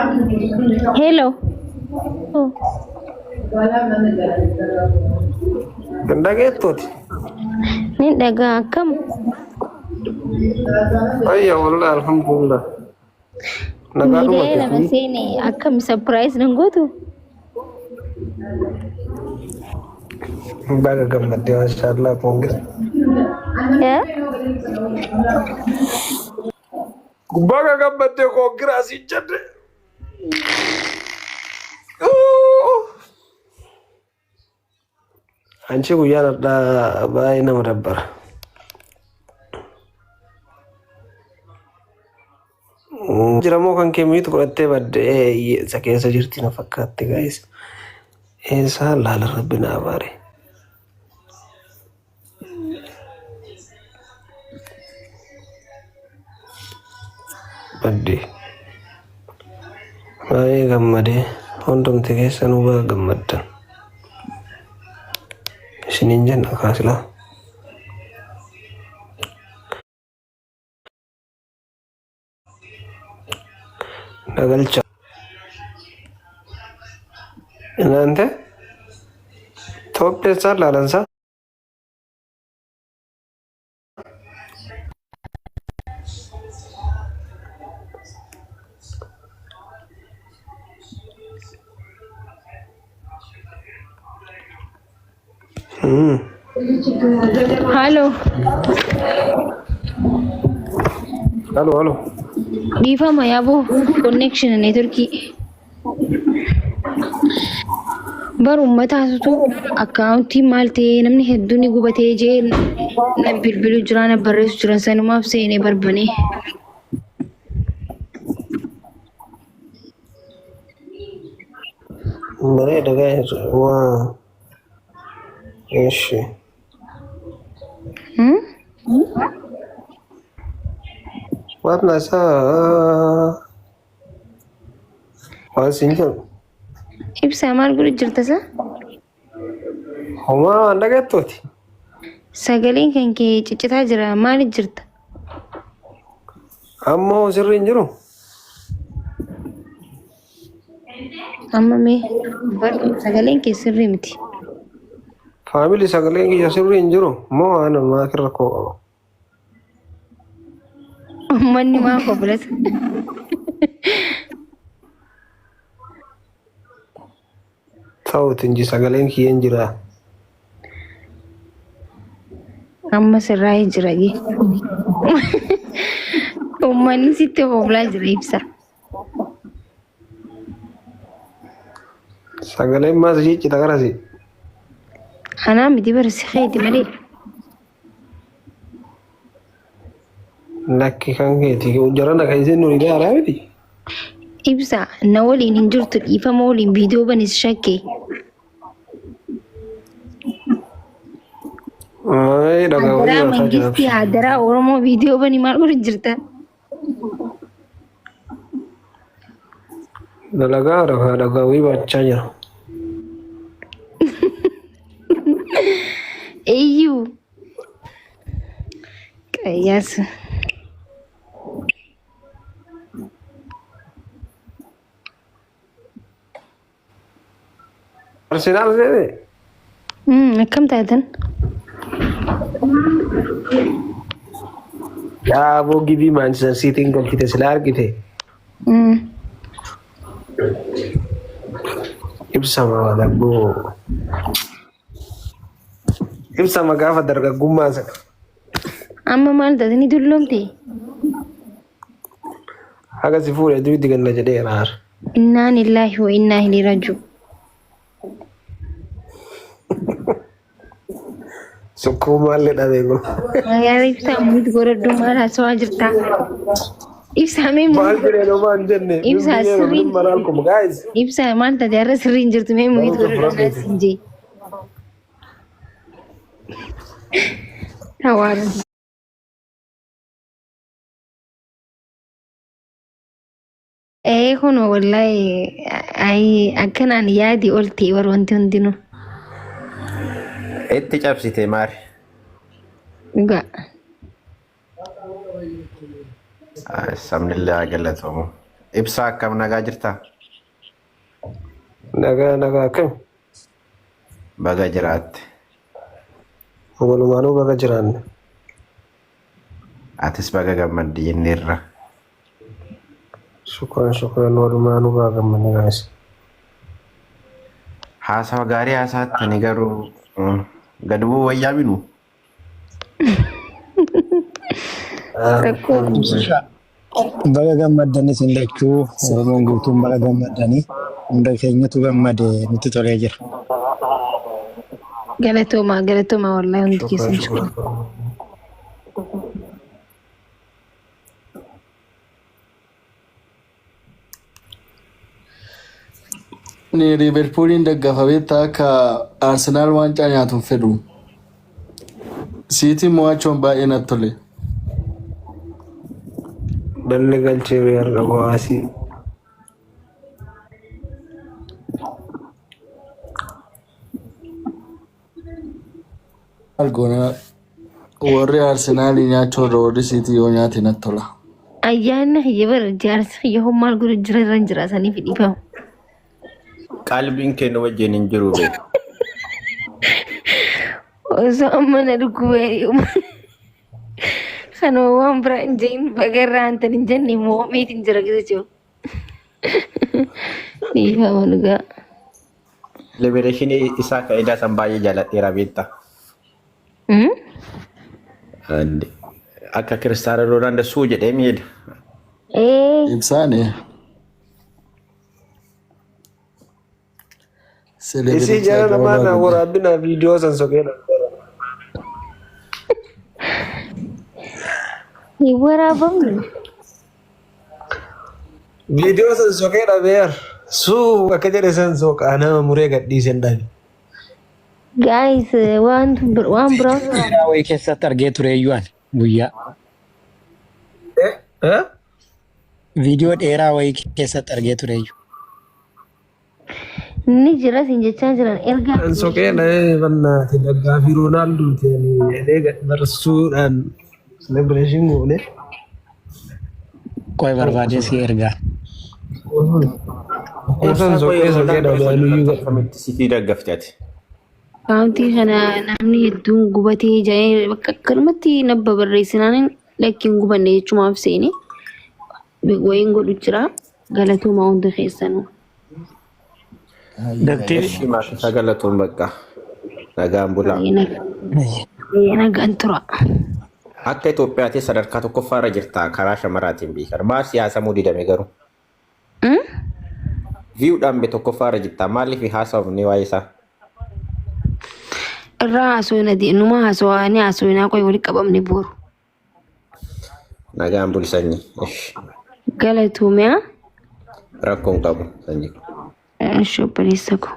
Hello. Oh, Gandageettoti. nin dhagaa kam? Ayya wallahi alhamdulillah. Nagaadhuma Miidhee lama keetii. seene akkam surprise nan gootu? Baga gammaddee maashaallah koongir. Eh? Baga gammaddee koongir asii jedhe. Anchi guyyaa nadhaa baay'ee nama dabbara. Jiramoo kan keemiitu godhattee baddee isa keessa jirti na fakkaatti gaa'is. Eessaa laala rabbi naa baare. Baddee. Baay'ee gammadee hundumti keessanuu baga gammaddan. Isiniin jenna kaasilaa. Nagalcha. Inaante Itoophiyaa laalansaa. Halo. Halo halo. Dhiifama yaaboo connection networkii. Bar uummataatu akkaawuntii maal ta'ee namni hedduun ni gubatee jee na bilbiluu jira na barreessu jiran sanumaaf seenee barbane. Bareeda gaa'eetu waa. Ishi. Waan naasaa waan siin jedhu. Ibsaa maal godhu jirta sa? Homaa waan dhageettooti. Sagaleen kan kee ciccitaa jira maaliif jirta? Ammoo sirri hin jiru. Amma mee sagaleen kee sirrii miti. Faamilii sagaleen kiyya sirri hin jiru. Moo waan ammaa kirra koo qaba. Manni maa koblata. Ta'uuti inji sagaleen kiyya hin jira. Amma sirraa jira gee. Uummanni sitti koblaa jira ibsa. Sagaleen maas ciccita garasi. Anaa miti barsi keeti malee. Lakki kan keeti jarana kan isin nuyi daaraa miti. Ibsa na waliin hin jirtu dhiifama waliin viidiyoo banis shakkee. Ay dhagaa wayii Hadaraa yootaa jira. mangistii hadaraa Oromoo viidiyoo banii maal godhu jirta? Dalagaa dhagaa wayii baachaa jira. Eeyyuu. Qayyaasa. Arsenaal seene. Akkam taatan? Yaa boo gibii Manchester Cityin galchite sila argite. Ibsama dabboo. Ibsama gaafa dargaggummaa sana. Amma maal taatanii dulloomte? Haga si fuudhee duuti ganna jedhee raara. Innaa lillaahi wa innaa ilaihi raaji'uun. Sukkuu maallee dhabee kun. Magaalaa ibsaa muti godhadhu maal haasawaa jirta? Ibsaa mee Maal jedhee nomaan jenne. Ibsaa sirriin. Maraal kuma gaa'is. Ibsaa maal taate har'a sirriin jirtu mee muti godhadhu naas hin jee. Hawaara. Kun wallahi akkanaan yaadi ol ta'e war wanti hundinuu. Itti cabsite maari. Dhugaa. Sabnillee haa galatoomuu. ibsaa akkam nagaa jirta? nagaa akkam? Baga jiraatte. Walumaanuu baga jiraanne. Atis baga gammadde jenneerra. Shukran walumaanuu baga gammadne guys. Haasawa gaarii haasawattani garuu gad bu'uu wayyaa minu. Baga gammadanii isin lachuu Oromoon guutuun baga gammadanii hunda keenyatu gammade nutti tolee jira. Galatooma wallahi hundi keessan shukran. Ni Liverpoolin deggafamee akka Arsenaal waancaa nyaatuun fedhu. Siitiin mo'achuun baay'ee natti tole. Dalli galchee real qabaasi. Algoona warri Arsenaalii nyaachuu irra warri Siitii yoo nyaate natti tola. Ayyaana hiyyebar jaarsa yoo maal godhu jiran jiraatanii fi dhiifamu. Qalbiin kennu wajjin hin jiru be. Osoo amma na dhugubee kanuma waan biraa hin jeen bagarraa hantan hin jenne moomeet hin jira gisa jiru. Dhiifama dhugaa. Libereeshinii isaa ka'eedaa san baay'ee jaaladheera beekta. Akka Kiristaanoo Roonaaldoo jedhee miidha. Ibsaane. Isi jara namaa waraabina viidiyoo san sokeedha. Ni waraabamne. Viidiyoo san sokeedha beer. Suu akka jedhe san soqaa nama muree gadhiisen dhabe. Guys, waan biraa Wayii keessatti argee ture iyyuu guyyaa. Viidiyoo dheeraa wayii keessatti argee ture iyyuu. ni jira sin jechaa jiran erga. San sokeedha bannaati daggaafi Roonaaldoo ta'anii jedhee barsuudhaan celebration goone. Qoy barbaadee si ergaa. San sokeedha Kamitti Siitii deggafteeti. Kaawuntii kana namni hedduun gubatee jaa'ee bakka akkanumatti nabba barreessinaan lakkiin gubanne jechumaaf seene wayiin godhu jira galatooma hundi keessanuu. Isa galatuun bakka nagaan bulaa. Nagaan tura. Akka Itoophiyaatti sadarkaa tokkoffaarra jirta karaa shamarraatiin beekan. Maal siyaasa mudidame garuu? Viiwudhaan tokkoffaarra jirta maaliif haasawni waa'ee isaa? Irraa haasawina numa haasawinaa qoy walitti qabamne boru. Nagaan bulsanii. Galatuumyaa. Rakkoon qabu sanyii. Shobboleessa ko.